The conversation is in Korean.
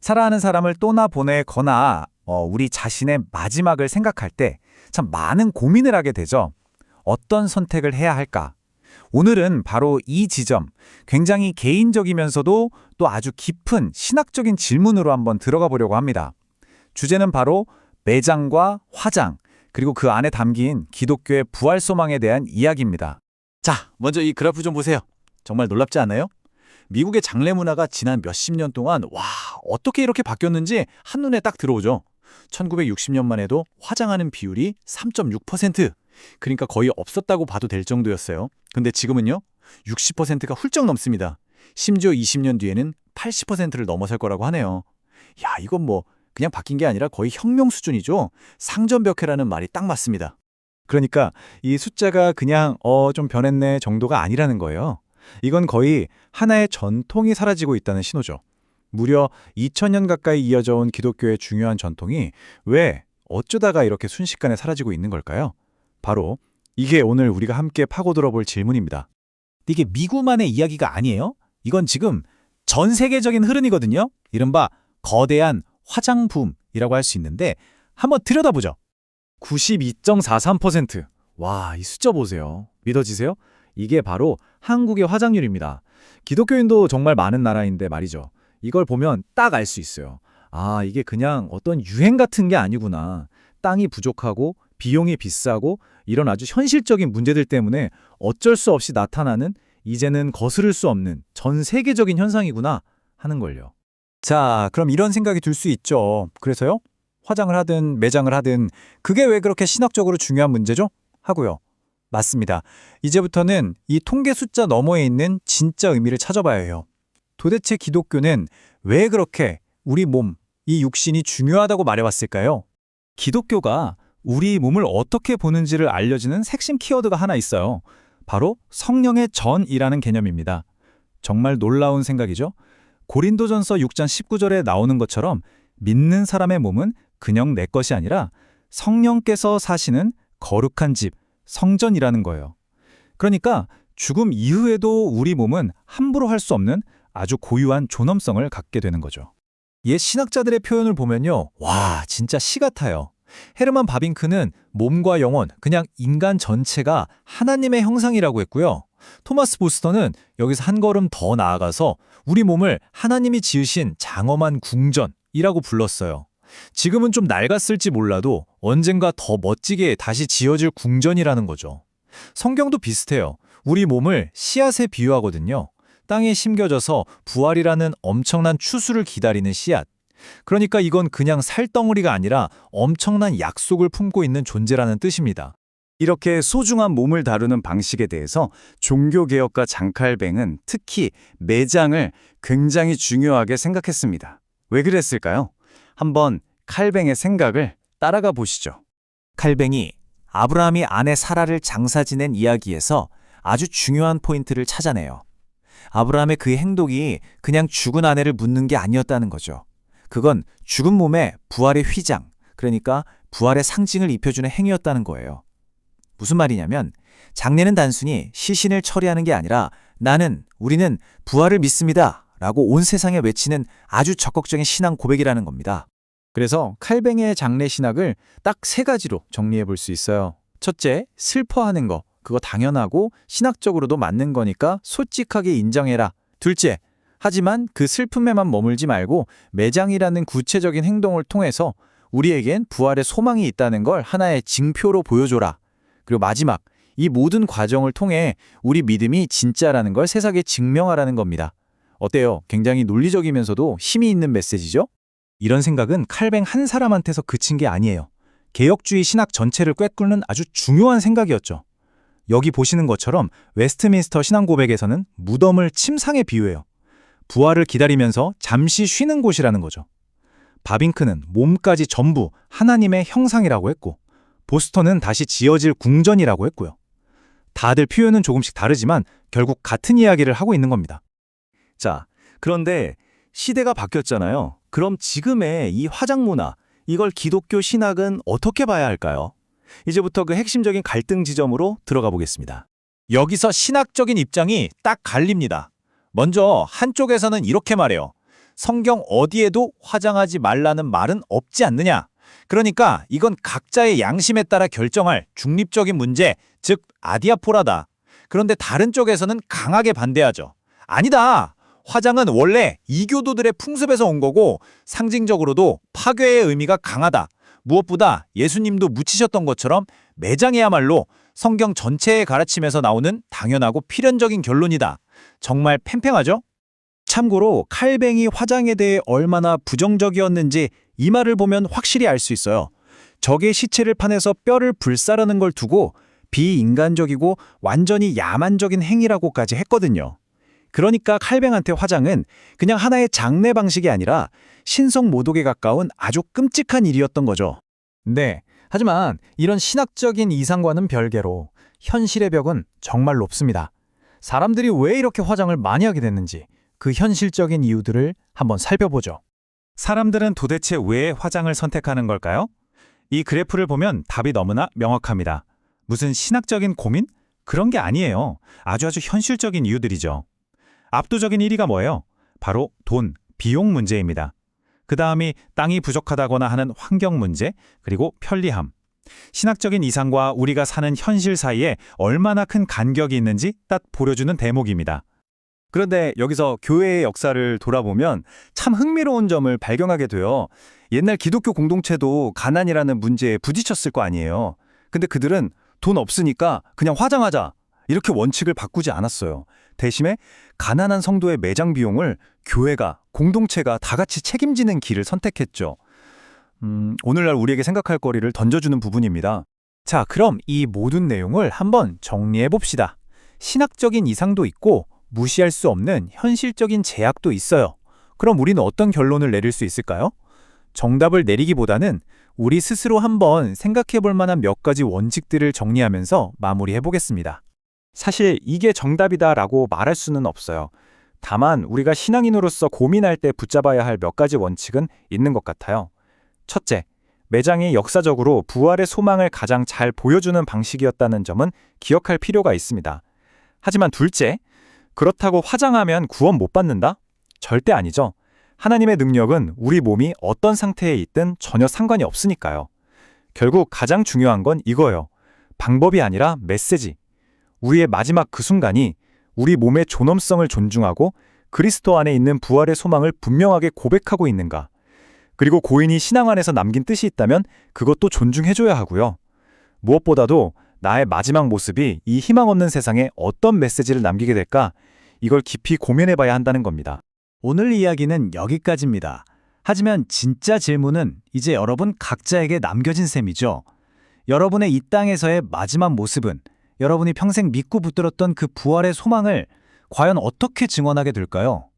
사랑하는 사람을 떠나 보내거나 우리 자신의 마지막을 생각할 때 참 많은 고민을 하게 되죠. 어떤 선택을 해야 할까? 오늘은 바로 이 지점, 굉장히 개인적이면서도 또 아주 깊은 신학적인 질문으로 한번 들어가 보려고 합니다. 주제는 바로 매장과 화장, 그리고 그 안에 담긴 기독교의 부활 소망에 대한 이야기입니다. 자, 먼저 이 그래프 좀 보세요. 정말 놀랍지 않아요? 미국의 장례 문화가 지난 몇십 년 동안 어떻게 이렇게 바뀌었는지 한눈에 딱 들어오죠. 1960년만 해도 화장하는 비율이 3.6%. 그러니까 거의 없었다고 봐도 될 정도였어요. 근데 지금은요? 60%가 훌쩍 넘습니다. 심지어 20년 뒤에는 80%를 넘어설 거라고 하네요. 야, 이건 뭐 그냥 바뀐 게 아니라 거의 혁명 수준이죠. 상전벽해라는 말이 딱 맞습니다. 그러니까 이 숫자가 그냥 좀 변했네 정도가 아니라는 거예요. 이건 거의 하나의 전통이 사라지고 있다는 신호죠. 무려 2000년 가까이 이어져 온 기독교의 중요한 전통이 왜 어쩌다가 이렇게 순식간에 사라지고 있는 걸까요? 바로 이게 오늘 우리가 함께 파고들어 볼 질문입니다. 이게 미국만의 이야기가 아니에요. 이건 지금 전 세계적인 흐름이거든요. 이른바 거대한 화장붐이라고 할 수 있는데 한번 들여다보죠. 92.43%. 와, 이 숫자 보세요. 믿어지세요? 이게 바로 한국의 화장률입니다. 기독교인도 정말 많은 나라인데 말이죠. 이걸 보면 딱 알 수 있어요. 아, 이게 그냥 어떤 유행 같은 게 아니구나. 땅이 부족하고 비용이 비싸고 이런 아주 현실적인 문제들 때문에 어쩔 수 없이 나타나는 이제는 거스를 수 없는 전 세계적인 현상이구나 하는 걸요. 자, 그럼 이런 생각이 들 수 있죠. 그래서요? 화장을 하든 매장을 하든 그게 왜 그렇게 신학적으로 중요한 문제죠? 하고요. 맞습니다. 이제부터는 이 통계 숫자 너머에 있는 진짜 의미를 찾아봐야 해요. 도대체 기독교는 왜 그렇게 우리 몸, 이 육신이 중요하다고 말해왔을까요? 기독교가 우리 몸을 어떻게 보는지를 알려주는 핵심 키워드가 하나 있어요. 바로 성령의 전이라는 개념입니다. 정말 놀라운 생각이죠? 고린도전서 6장 19절에 나오는 것처럼 믿는 사람의 몸은 그냥 내 것이 아니라 성령께서 사시는 거룩한 집, 성전이라는 거예요. 그러니까 죽음 이후에도 우리 몸은 함부로 할 수 없는 아주 고유한 존엄성을 갖게 되는 거죠. 옛 신학자들의 표현을 보면요. 와, 진짜 시 같아요. 헤르만 바빙크는 몸과 영혼, 그냥 인간 전체가 하나님의 형상이라고 했고요. 토마스 보스터는 여기서 한 걸음 더 나아가서 우리 몸을 하나님이 지으신 장엄한 궁전이라고 불렀어요. 지금은 좀 낡았을지 몰라도 언젠가 더 멋지게 다시 지어질 궁전이라는 거죠. 성경도 비슷해요. 우리 몸을 씨앗에 비유하거든요. 땅에 심겨져서 부활이라는 엄청난 추수를 기다리는 씨앗. 그러니까 이건 그냥 살덩어리가 아니라 엄청난 약속을 품고 있는 존재라는 뜻입니다. 이렇게 소중한 몸을 다루는 방식에 대해서 종교개혁가 장칼뱅은 특히 매장을 굉장히 중요하게 생각했습니다. 왜 그랬을까요? 한번 칼뱅의 생각을 따라가 보시죠. 칼뱅이 아브라함이 아내 사라를 장사 지낸 이야기에서 아주 중요한 포인트를 찾아내요. 아브라함의 그 행동이 그냥 죽은 아내를 묻는 게 아니었다는 거죠. 그건 죽은 몸에 부활의 휘장, 그러니까 부활의 상징을 입혀주는 행위였다는 거예요. 무슨 말이냐면 장례는 단순히 시신을 처리하는 게 아니라 우리는 부활을 믿습니다 라고 온 세상에 외치는 아주 적극적인 신앙 고백이라는 겁니다. 그래서 칼뱅의 장례 신학을 딱 3가지로 정리해 볼 수 있어요. 첫째, 슬퍼하는 거. 그거 당연하고 신학적으로도 맞는 거니까 솔직하게 인정해라. 둘째, 하지만 그 슬픔에만 머물지 말고 매장이라는 구체적인 행동을 통해서 우리에겐 부활의 소망이 있다는 걸 하나의 징표로 보여줘라. 그리고 마지막, 이 모든 과정을 통해 우리 믿음이 진짜라는 걸 세상에 증명하라는 겁니다. 어때요? 굉장히 논리적이면서도 힘이 있는 메시지죠? 이런 생각은 칼뱅 한 사람한테서 그친 게 아니에요. 개혁주의 신학 전체를 꿰꾸는 아주 중요한 생각이었죠. 여기 보시는 것처럼 웨스트민스터 신앙고백에서는 무덤을 침상에 비유해요. 부활을 기다리면서 잠시 쉬는 곳이라는 거죠. 바빙크는 몸까지 전부 하나님의 형상이라고 했고, 보스터는 다시 지어질 궁전이라고 했고요. 다들 표현은 조금씩 다르지만 결국 같은 이야기를 하고 있는 겁니다. 자, 그런데 시대가 바뀌었잖아요. 그럼 지금의 이 화장 문화, 이걸 기독교 신학은 어떻게 봐야 할까요? 이제부터 그 핵심적인 갈등 지점으로 들어가 보겠습니다. 여기서 신학적인 입장이 딱 갈립니다. 먼저 한쪽에서는 이렇게 말해요. 성경 어디에도 화장하지 말라는 말은 없지 않느냐. 그러니까 이건 각자의 양심에 따라 결정할 중립적인 문제, 즉 아디아포라다. 그런데 다른 쪽에서는 강하게 반대하죠. 아니다. 화장은 원래 이교도들의 풍습에서 온 거고 상징적으로도 파괴의 의미가 강하다. 무엇보다 예수님도 묻히셨던 것처럼 매장이야말로 성경 전체의 가르침에서 나오는 당연하고 필연적인 결론이다. 정말 팽팽하죠? 참고로 칼뱅이 화장에 대해 얼마나 부정적이었는지 이 말을 보면 확실히 알 수 있어요. 적의 시체를 파내서 뼈를 불사르는 걸 두고 비인간적이고 완전히 야만적인 행위라고까지 했거든요. 그러니까 칼뱅한테 화장은 그냥 하나의 장례 방식이 아니라 신성 모독에 가까운 아주 끔찍한 일이었던 거죠. 네, 하지만 이런 신학적인 이상과는 별개로 현실의 벽은 정말 높습니다. 사람들이 왜 이렇게 화장을 많이 하게 됐는지 그 현실적인 이유들을 한번 살펴보죠. 사람들은 도대체 왜 화장을 선택하는 걸까요? 이 그래프를 보면 답이 너무나 명확합니다. 무슨 신학적인 고민? 그런 게 아니에요. 아주 현실적인 이유들이죠. 압도적인 1위가 뭐예요? 바로 돈, 비용 문제입니다. 그 다음이 땅이 부족하다거나 하는 환경 문제, 그리고 편리함. 신학적인 이상과 우리가 사는 현실 사이에 얼마나 큰 간격이 있는지 딱 보여주는 대목입니다. 그런데 여기서 교회의 역사를 돌아보면 참 흥미로운 점을 발견하게 돼요. 옛날 기독교 공동체도 가난이라는 문제에 부딪혔을 거 아니에요. 근데 그들은 돈 없으니까 그냥 화장하자, 이렇게 원칙을 바꾸지 않았어요. 대신에 가난한 성도의 매장 비용을 교회가, 공동체가 다 같이 책임지는 길을 선택했죠. 오늘날 우리에게 생각할 거리를 던져주는 부분입니다. 자, 그럼 이 모든 내용을 한번 정리해 봅시다. 신학적인 이상도 있고 무시할 수 없는 현실적인 제약도 있어요. 그럼 우리는 어떤 결론을 내릴 수 있을까요? 정답을 내리기보다는 우리 스스로 한번 생각해 볼 만한 몇 가지 원칙들을 정리하면서 마무리해 보겠습니다. 사실 이게 정답이다라고 말할 수는 없어요. 다만 우리가 신앙인으로서 고민할 때 붙잡아야 할 몇 가지 원칙은 있는 것 같아요. 첫째, 매장이 역사적으로 부활의 소망을 가장 잘 보여주는 방식이었다는 점은 기억할 필요가 있습니다. 하지만 둘째, 그렇다고 화장하면 구원 못 받는다? 절대 아니죠. 하나님의 능력은 우리 몸이 어떤 상태에 있든 전혀 상관이 없으니까요. 결국 가장 중요한 건 이거예요. 방법이 아니라 메시지. 우리의 마지막 그 순간이 우리 몸의 존엄성을 존중하고 그리스도 안에 있는 부활의 소망을 분명하게 고백하고 있는가. 그리고 고인이 신앙 안에서 남긴 뜻이 있다면 그것도 존중해줘야 하고요. 무엇보다도 나의 마지막 모습이 이 희망 없는 세상에 어떤 메시지를 남기게 될까? 이걸 깊이 고민해봐야 한다는 겁니다. 오늘 이야기는 여기까지입니다. 하지만 진짜 질문은 이제 여러분 각자에게 남겨진 셈이죠. 여러분의 이 땅에서의 마지막 모습은 여러분이 평생 믿고 붙들었던 그 부활의 소망을 과연 어떻게 증언하게 될까요?